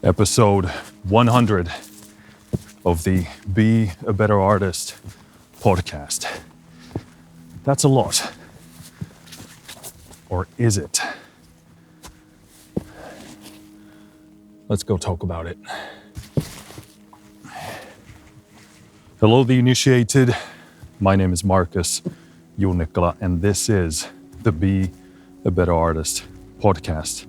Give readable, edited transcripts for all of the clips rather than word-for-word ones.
Episode 100 of the Be a Better Artist podcast. That's a lot. Or is it? Let's go talk about it. Hello, the initiated. My name is Markus, Junnikkala, and this is the Be a Better Artist podcast.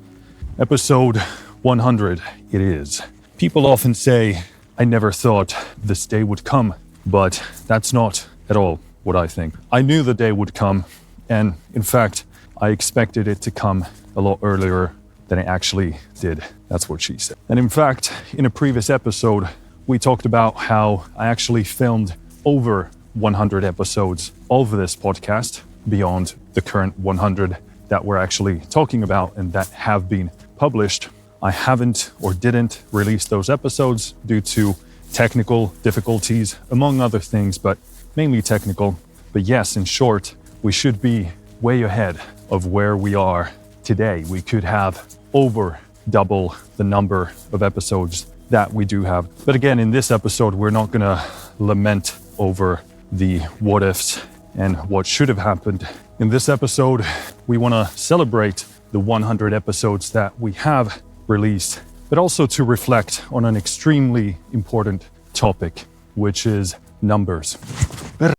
Episode 100 it is. People often say, I never thought this day would come, but that's not at all what I think. I knew the day would come, and in fact, I expected it to come a lot earlier than it actually did. That's what she said. And in fact, in a previous episode, we talked about how I actually filmed over 100 episodes of this podcast beyond the current 100 that we're actually talking about and that have been published. I haven't or didn't release those episodes due to technical difficulties, among other things, but mainly technical. But yes, in short, we should be way ahead of where we are today. We could have over double the number of episodes that we do have. But again, in this episode, we're not gonna lament over the what ifs and what should have happened. In this episode, we wanna celebrate the 100 episodes that we have released, but also to reflect on an extremely important topic, which is numbers. Oh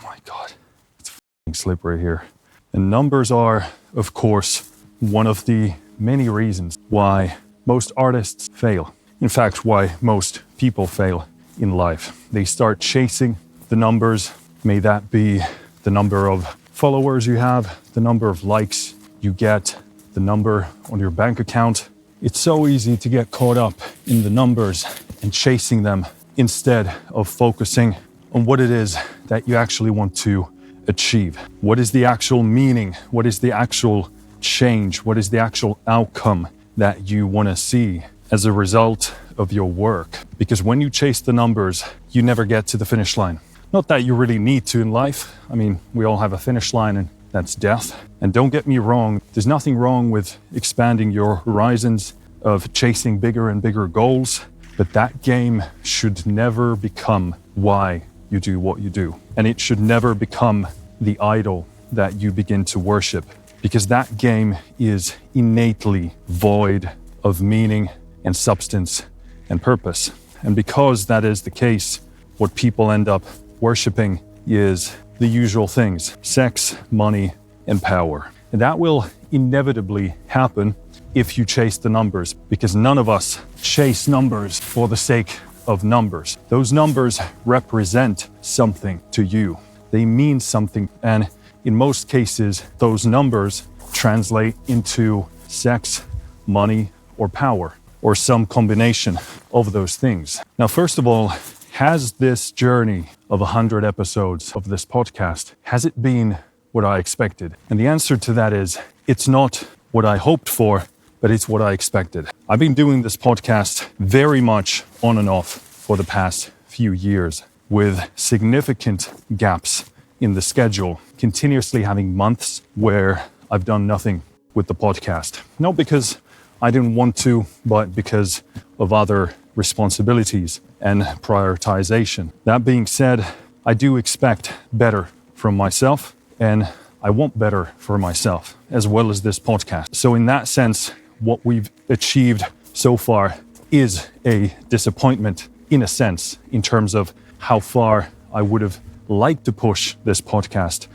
my God, it's f***ing slippery here. And numbers are, of course, one of the many reasons why most artists fail. In fact, why most people fail in life. They start chasing the numbers. May that be the number of followers you have, the number of likes you get, the number on your bank account. It's so easy to get caught up in the numbers and chasing them instead of focusing on what it is that you actually want to achieve. What is the actual meaning? What is the actual change? What is the actual outcome that you want to see as a result of your work? Because when you chase the numbers, you never get to the finish line. Not that you really need to in life. I mean, we all have a finish line, and that's death. And don't get me wrong, there's nothing wrong with expanding your horizons, of chasing bigger and bigger goals, but that game should never become why you do what you do. And it should never become the idol that you begin to worship, because that game is innately void of meaning and substance and purpose. And because that is the case, what people end up worshiping is the usual things: sex, money, and power. And that will inevitably happen if you chase the numbers, because none of us chase numbers for the sake of numbers. Those numbers represent something to you. They mean something. And in most cases, those numbers translate into sex, money, or power, or some combination of those things. Now, first of all, has this journey of 100 episodes of this podcast, has it been what I expected? And the answer to that is, it's not what I hoped for, but it's what I expected. I've been doing this podcast very much on and off for the past few years, with significant gaps in the schedule, continuously having months where I've done nothing with the podcast. Not because I didn't want to, but because of other responsibilities and prioritization. That being said, I do expect better from myself, and I want better for myself, as well as this podcast. So in that sense, what we've achieved so far is a disappointment, in a sense, in terms of how far I would have liked to push this podcast,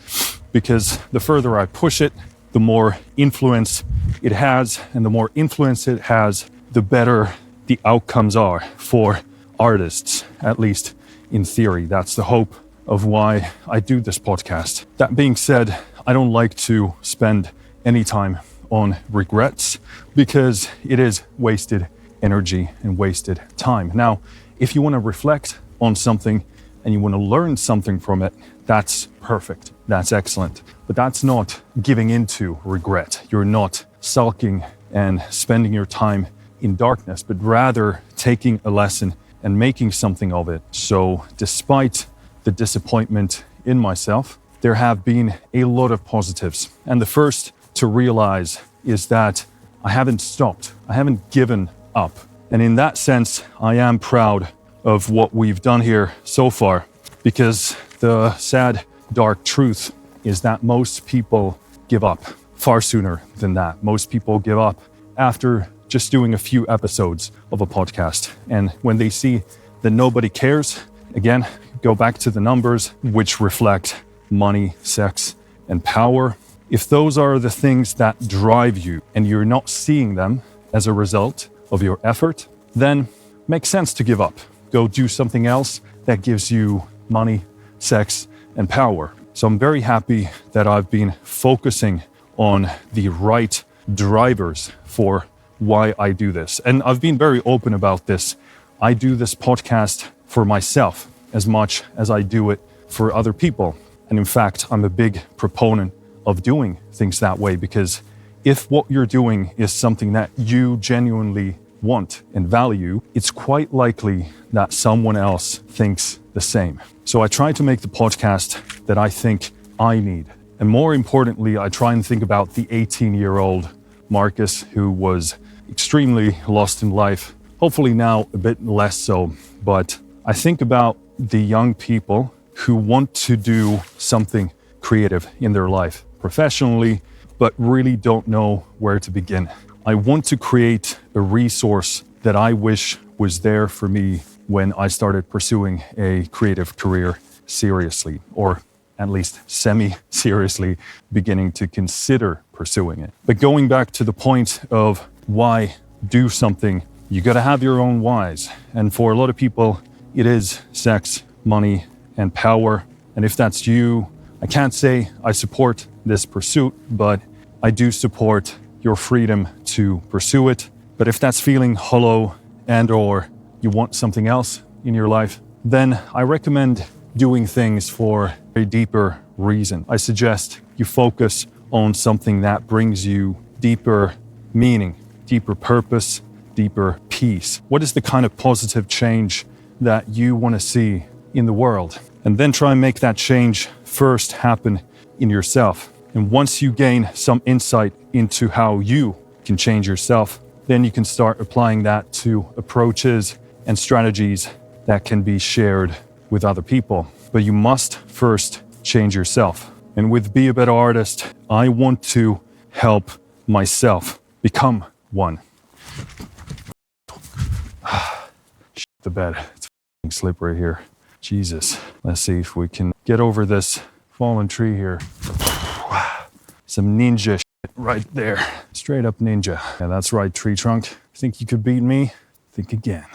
because the further I push it, the more influence it has, and the more influence it has, the better the outcomes are for artists, at least in theory. That's the hope of why I do this podcast. That being said, I don't like to spend any time on regrets, because it is wasted energy and wasted time. Now, if you want to reflect on something and you want to learn something from it, that's perfect. That's excellent. But that's not giving into regret. You're not sulking and spending your time in darkness, but rather taking a lesson and making something of it. So despite the disappointment in myself, there have been a lot of positives. And the first to realize is that I haven't stopped. I haven't given up. And in that sense, I am proud of what we've done here so far, because the sad, dark truth is that most people give up far sooner than that. Most people give up after just doing a few episodes of a podcast. And when they see that nobody cares, again, go back to the numbers, which reflect money, sex, and power. If those are the things that drive you and you're not seeing them as a result of your effort, then makes sense to give up. Go do something else that gives you money, sex, and power. So I'm very happy that I've been focusing on the right drivers for why I do this. And I've been very open about this. I do this podcast for myself as much as I do it for other people. And in fact, I'm a big proponent of doing things that way, because if what you're doing is something that you genuinely want and value, it's quite likely that someone else thinks the same. So I try to make the podcast that I think I need. And more importantly, I try and think about the 18-year-old Markus who was extremely lost in life. Hopefully now a bit less so, but I think about the young people who want to do something creative in their life professionally, but really don't know where to begin. I want to create a resource that I wish was there for me when I started pursuing a creative career seriously, or at least semi-seriously beginning to consider pursuing it. But going back to the point of why do something, you gotta have your own whys. And for a lot of people, it is sex, money, and power. And if that's you, I can't say I support this pursuit, but I do support your freedom to pursue it. But if that's feeling hollow and or you want something else in your life, then I recommend doing things for a deeper reason. I suggest you focus on something that brings you deeper meaning, deeper purpose, deeper peace. What is the kind of positive change that you want to see in the world? And then try and make that change first happen in yourself. And once you gain some insight into how you can change yourself, then you can start applying that to approaches and strategies that can be shared with other people. But you must first change yourself. And with Be a Better Artist, I want to help myself become one. The bed, it's f***ing slippery here. Jesus. Let's see if we can get over this fallen tree here. Some ninja shit right there. Straight up ninja. Yeah, that's right, tree trunk. Think you could beat me? Think again.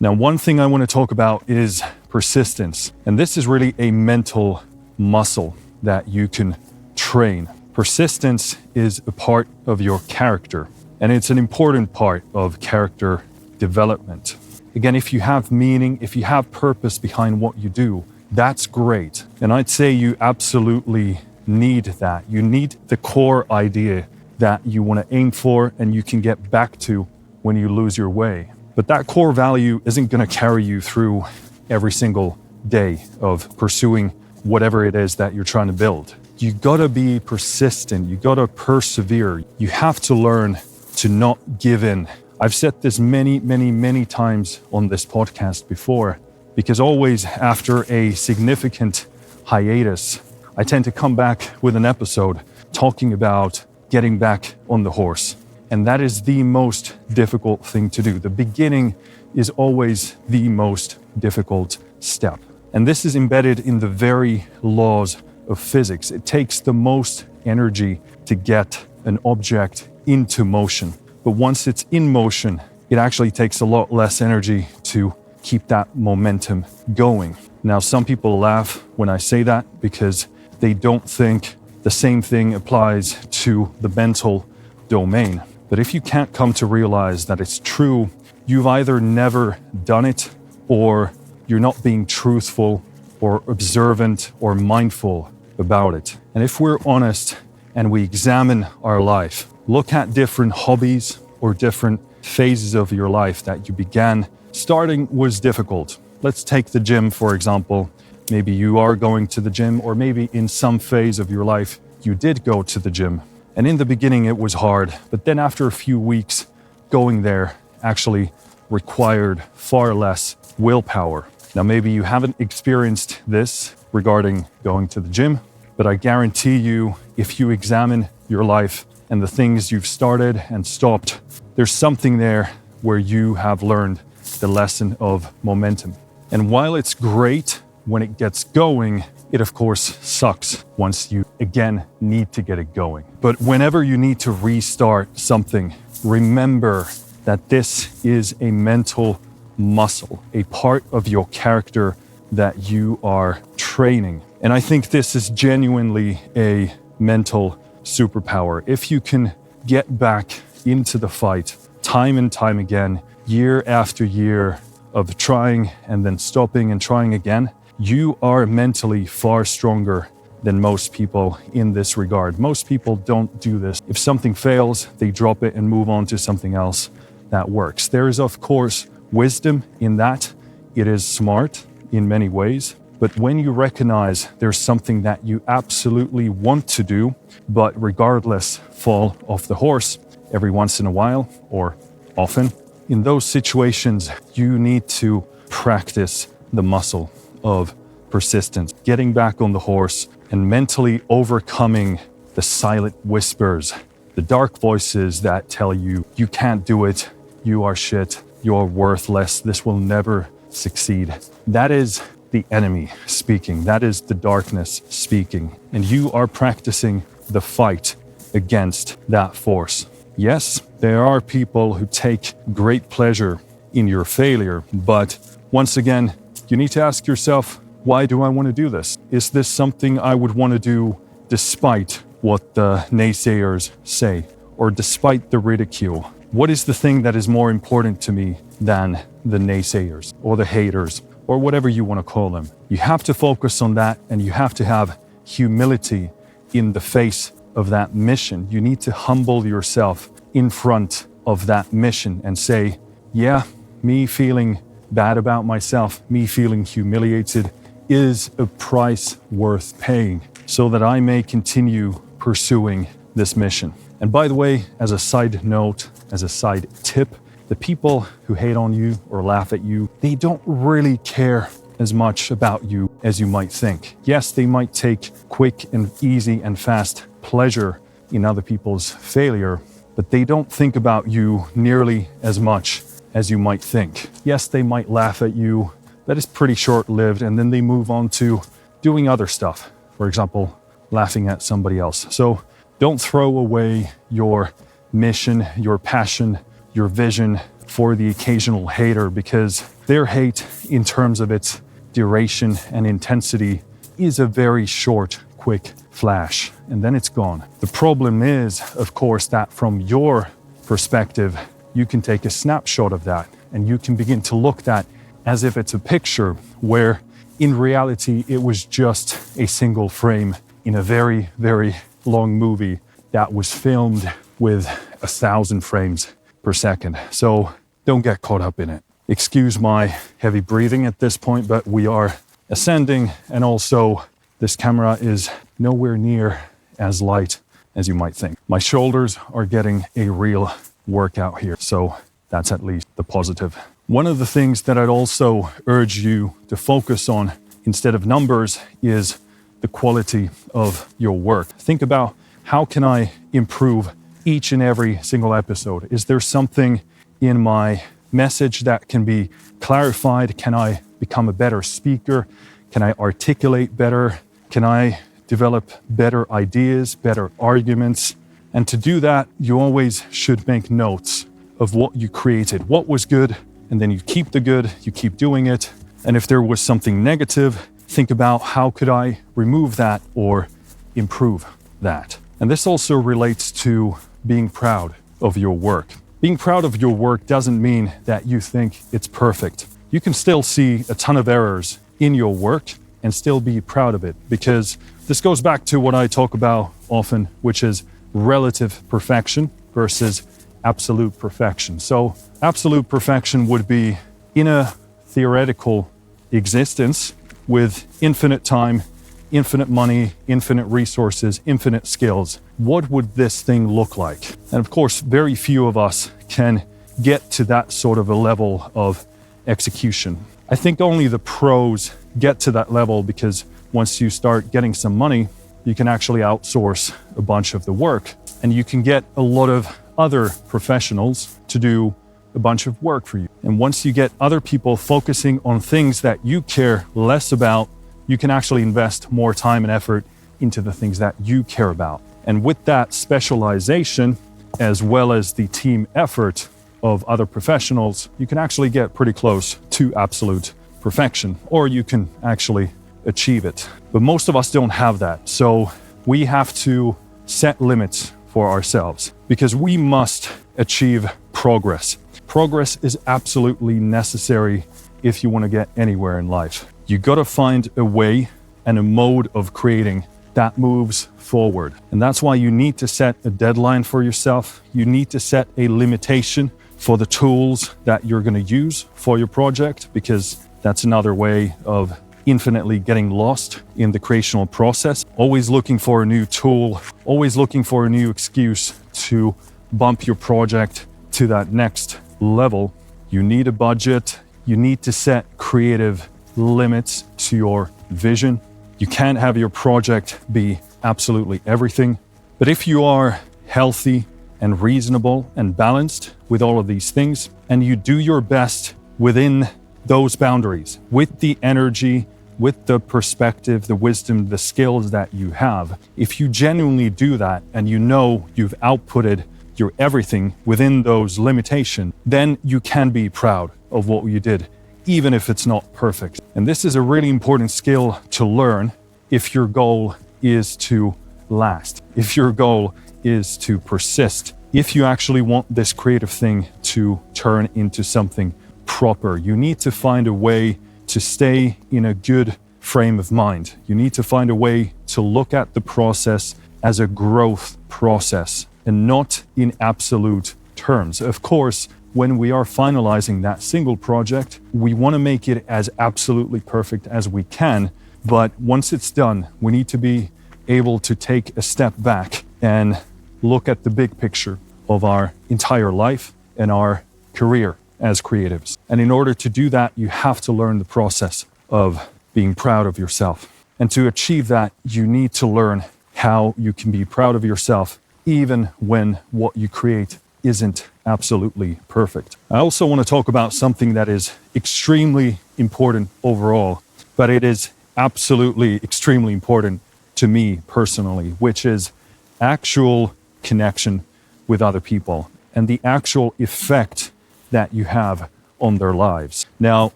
Now, one thing I want to talk about is persistence. And this is really a mental muscle that you can train. Persistence is a part of your character, and it's an important part of character development. Again, if you have meaning, if you have purpose behind what you do, that's great. And I'd say you absolutely need that. You need the core idea that you want to aim for and you can get back to when you lose your way. But that core value isn't going to carry you through every single day of pursuing whatever it is that you're trying to build. You gotta be persistent. You gotta persevere. You have to learn to not give in. I've said this many times on this podcast before, because always after a significant hiatus, I tend to come back with an episode talking about getting back on the horse. And that is the most difficult thing to do. The beginning is always the most difficult step. And this is embedded in the very laws of physics. It takes the most energy to get an object into motion. But once it's in motion, it actually takes a lot less energy to keep that momentum going. Now, some people laugh when I say that because they don't think the same thing applies to the mental domain. But if you can't come to realize that it's true, you've either never done it or you're not being truthful or observant or mindful about it. And if we're honest and we examine our life, look at different hobbies or different phases of your life that you began. Starting was difficult. Let's take the gym, for example. Maybe you are going to the gym, or maybe in some phase of your life, you did go to the gym. And in the beginning it was hard, but then after a few weeks, going there actually required far less willpower. Now maybe you haven't experienced this regarding going to the gym, but I guarantee you, if you examine your life and the things you've started and stopped, there's something there where you have learned the lesson of momentum. And while it's great when it gets going, it of course sucks once you again need to get it going. But whenever you need to restart something, remember that this is a mental muscle, a part of your character that you are training. And I think this is genuinely a mental superpower. If you can get back into the fight time and time again, year after year of trying and then stopping and trying again, you are mentally far stronger than most people in this regard. Most people don't do this. If something fails, they drop it and move on to something else that works. There is, of course, wisdom in that. It is smart in many ways. But when you recognize there's something that you absolutely want to do, but regardless, fall off the horse every once in a while or often, in those situations, you need to practice the muscle of persistence, getting back on the horse and mentally overcoming the silent whispers, the dark voices that tell you, you can't do it, you are shit, you're worthless, this will never succeed. That is the enemy speaking. That is the darkness speaking. And you are practicing the fight against that force. Yes, there are people who take great pleasure in your failure, but once again, you need to ask yourself, why do I want to do this? Is this something I would want to do despite what the naysayers say or despite the ridicule? What is the thing that is more important to me than the naysayers or the haters or whatever you want to call them? You have to focus on that, and you have to have humility in the face of that mission. You need to humble yourself in front of that mission and say, yeah, me feeling bad about myself, me feeling humiliated is a price worth paying so that I may continue pursuing this mission. And by the way, as a side note, as a side tip, the people who hate on you or laugh at you, they don't really care as much about you as you might think. Yes, they might take quick and easy and fast pleasure in other people's failure, but they don't think about you nearly as much as you might think. Yes, they might laugh at you. That is pretty short-lived, and then they move on to doing other stuff. For example, laughing at somebody else. So don't throw away your mission, your passion, your vision for the occasional hater, because their hate in terms of its duration and intensity is a very short, quick flash, and then it's gone. The problem is, of course, that from your perspective, you can take a snapshot of that and you can begin to look at that as if it's a picture, where in reality, it was just a single frame in a very, very long movie that was filmed with 1,000 frames per second. So don't get caught up in it. Excuse my heavy breathing at this point, but we are ascending, and also this camera is nowhere near as light as you might think. My shoulders are getting a real workout here, so that's at least the positive. One of the things that I'd also urge you to focus on instead of numbers is the quality of your work. Think about, how can I improve each and every single episode? Is there something in my message that can be clarified? Can I become a better speaker? Can I articulate better? Can I develop better ideas, better arguments? And to do that, you always should make notes of what you created, what was good, and then you keep the good, you keep doing it. And if there was something negative, think about, how could I remove that or improve that? And this also relates to being proud of your work. Being proud of your work doesn't mean that you think it's perfect. You can still see a ton of errors in your work and still be proud of it, because this goes back to what I talk about often, which is relative perfection versus absolute perfection. So absolute perfection would be in a theoretical existence with infinite time, infinite money, infinite resources, infinite skills, what would this thing look like? And of course, very few of us can get to that sort of a level of execution. I think only the pros get to that level because once you start getting some money, you can actually outsource a bunch of the work and you can get a lot of other professionals to do a bunch of work for you. And once you get other people focusing on things that you care less about, you can actually invest more time and effort into the things that you care about. And with that specialization, as well as the team effort of other professionals, you can actually get pretty close to absolute perfection, or you can actually achieve it. But most of us don't have that. So we have to set limits for ourselves because we must achieve progress. Progress is absolutely necessary if you want to get anywhere in life. You got to find a way and a mode of creating that moves forward. And that's why you need to set a deadline for yourself. You need to set a limitation for the tools that you're going to use for your project, because that's another way of infinitely getting lost in the creational process. Always looking for a new tool, always looking for a new excuse to bump your project to that next level. You need a budget. You need to set creative limits to your vision. You can't have your project be absolutely everything. But if you are healthy and reasonable and balanced with all of these things, and you do your best within those boundaries, with the energy, with the perspective, the wisdom, the skills that you have, if you genuinely do that and you know you've outputted your everything within those limitations, then you can be proud of what you did, even if it's not perfect. And this is a really important skill to learn if your goal is to last, if your goal is to persist, if you actually want this creative thing to turn into something proper. You need to find a way to stay in a good frame of mind. You need to find a way to look at the process as a growth process and not in absolute terms. Of course, when we are finalizing that single project, we want to make it as absolutely perfect as we can. But once it's done, we need to be able to take a step back and look at the big picture of our entire life and our career as creatives. And in order to do that, you have to learn the process of being proud of yourself. And to achieve that, you need to learn how you can be proud of yourself even when what you create isn't absolutely perfect. I also want to talk about something that is extremely important overall, but it is absolutely extremely important to me personally, which is actual connection with other people and the actual effect that you have on their lives. Now,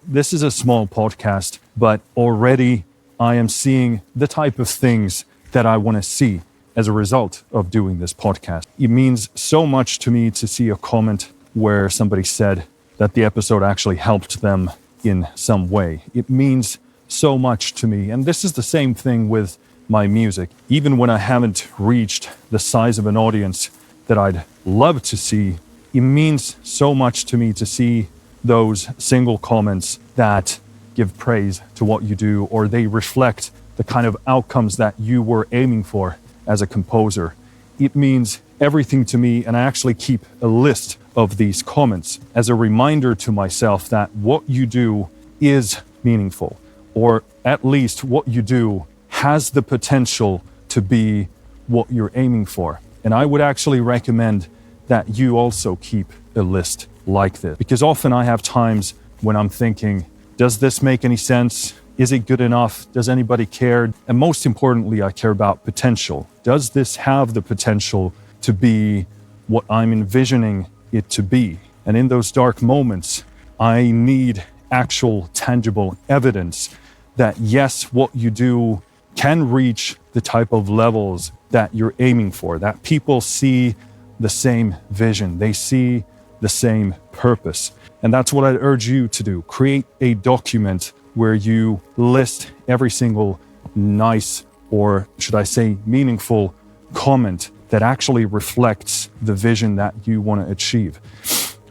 this is a small podcast, but already I am seeing the type of things that I want to see as a result of doing this podcast. It means so much to me to see a comment where somebody said that the episode actually helped them in some way. It means so much to me. And this is the same thing with my music. Even when I haven't reached the size of an audience that I'd love to see, it means so much to me to see those single comments that give praise to what you do, or they reflect the kind of outcomes that you were aiming for as a composer. It means everything to me, and I actually keep a list of these comments as a reminder to myself that what you do is meaningful, or at least what you do has the potential to be what you're aiming for. And I would actually recommend that you also keep a list like this, because often I have times when I'm thinking, does this make any sense? Is it good enough? Does anybody care? And most importantly, I care about potential. Does this have the potential to be what I'm envisioning it to be? And in those dark moments, I need actual tangible evidence that yes, what you do can reach the type of levels that you're aiming for, that people see the same vision, they see the same purpose. And that's what I'd urge you to do. Create a document where you list every single nice, or should I say meaningful, comment that actually reflects the vision that you want to achieve.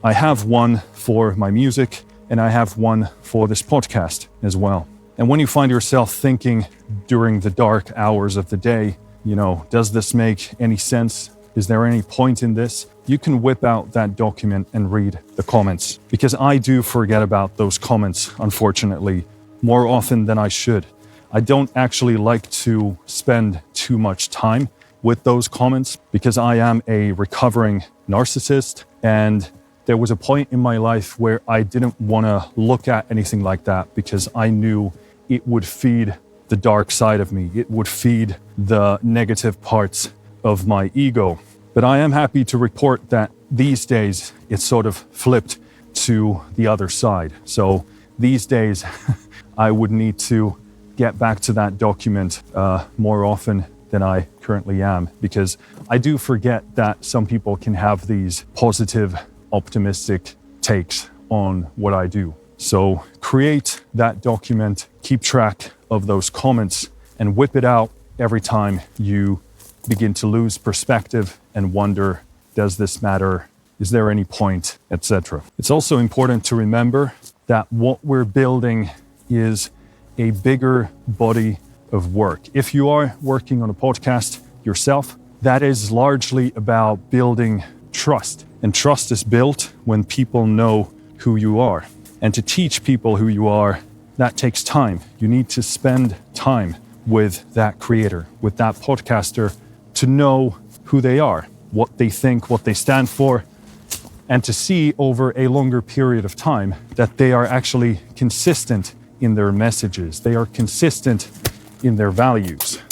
I have one for my music, and I have one for this podcast as well. And when you find yourself thinking during the dark hours of the day, does this make any sense? Is there any point in this? You can whip out that document and read the comments, because I do forget about those comments, unfortunately, more often than I should. I don't actually like to spend too much time with those comments because I am a recovering narcissist, and there was a point in my life where I didn't want to look at anything like that because I knew it would feed the dark side of me. It would feed the negative parts of my ego. But I am happy to report that these days it's sort of flipped to the other side. So these days I would need to get back to that document more often than I currently am, because I do forget that some people can have these positive, optimistic takes on what I do. So create that document, keep track of those comments, and whip it out every time you begin to lose perspective and wonder, does this matter? Is there any point, etc. It's also important to remember that what we're building is a bigger body of work. If you are working on a podcast yourself, that is largely about building trust. And trust is built when people know who you are. And to teach people who you are, that takes time. You need to spend time with that creator, with that podcaster, to know who they are, what they think, what they stand for, and to see over a longer period of time that they are actually consistent in their messages. They are consistent in their values.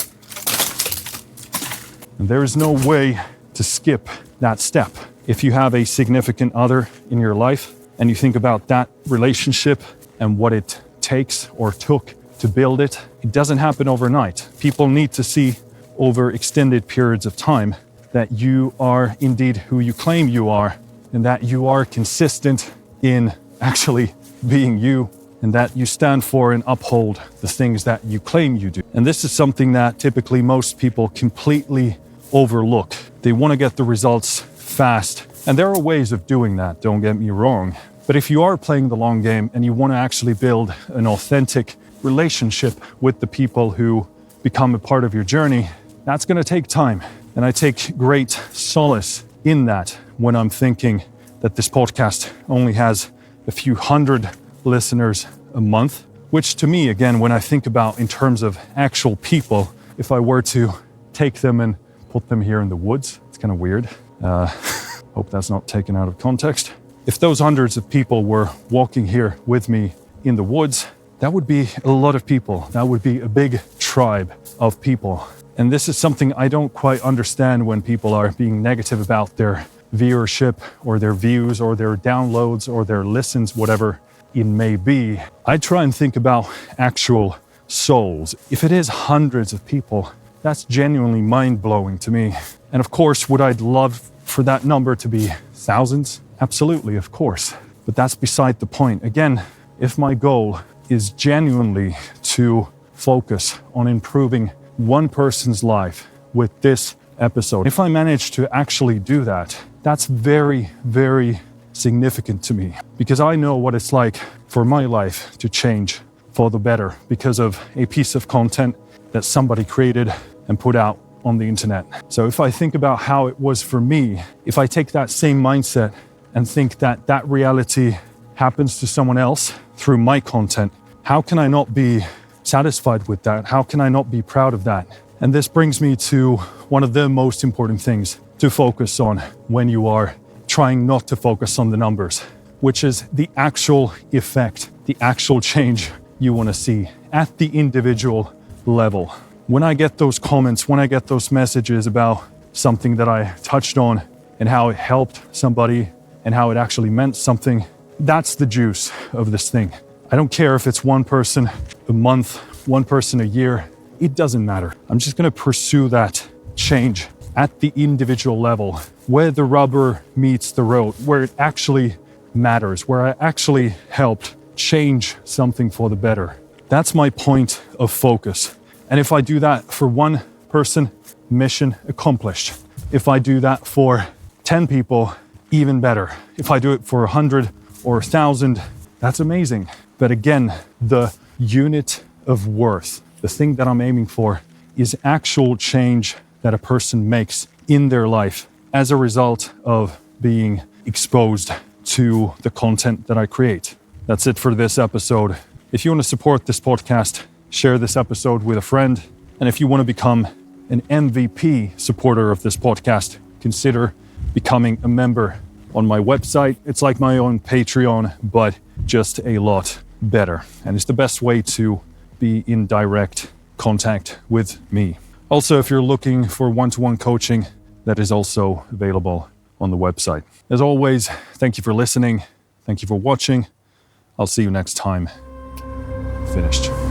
And there is no way to skip that step. If you have a significant other in your life and you think about that relationship and what it takes or took to build it, it doesn't happen overnight. People need to see over extended periods of time that you are indeed who you claim you are, and that you are consistent in actually being you, and that you stand for and uphold the things that you claim you do. And this is something that typically most people completely overlook. They want to get the results fast, and there are ways of doing that, don't get me wrong. But if you are playing the long game and you want to actually build an authentic relationship with the people who become a part of your journey, that's going to take time. And I take great solace in that when I'm thinking that this podcast only has a few hundred listeners a month, which to me, again, when I think about in terms of actual people, if I were to take them and put them here in the woods, it's kind of weird. Hope that's not taken out of context. If those hundreds of people were walking here with me in the woods, that would be a lot of people. That would be a big tribe of people. And this is something I don't quite understand when people are being negative about their viewership or their views or their downloads or their listens, whatever it may be. I try and think about actual souls. If it is hundreds of people, that's genuinely mind-blowing to me. And of course, would I love for that number to be thousands? Absolutely, of course. But that's beside the point. Again, if my goal is genuinely to focus on improving one person's life with this episode, if I manage to actually do that, that's very, very significant to me, because I know what it's like for my life to change for the better because of a piece of content that somebody created and put out on the internet. So if I think about how it was for me, if I take that same mindset and think that that reality happens to someone else through my content, how can I not be satisfied with that? How can I not be proud of that? And this brings me to one of the most important things to focus on when you are trying not to focus on the numbers, which is the actual effect, the actual change you want to see at the individual level. When I get those comments, when I get those messages about something that I touched on and how it helped somebody and how it actually meant something, that's the juice of this thing. I don't care if it's one person a month, one person a year, it doesn't matter. I'm just going to pursue that change at the individual level, where the rubber meets the road, where it actually matters, where I actually helped change something for the better. That's my point of focus. And if I do that for one person, mission accomplished. If I do that for 10 people, even better. If I do it for 100 or 1,000, that's amazing. But again, the unit of worth. The thing that I'm aiming for is actual change that a person makes in their life as a result of being exposed to the content that I create. That's it for this episode. If you want to support this podcast, share this episode with a friend. And if you want to become an MVP supporter of this podcast, consider becoming a member on my website. It's like my own Patreon, but just a lot better. And it's the best way to be in direct contact with me. Also, if you're looking for one-to-one coaching, that is also available on the website. As always, thank you for listening. Thank you for watching. I'll see you next time. Finished.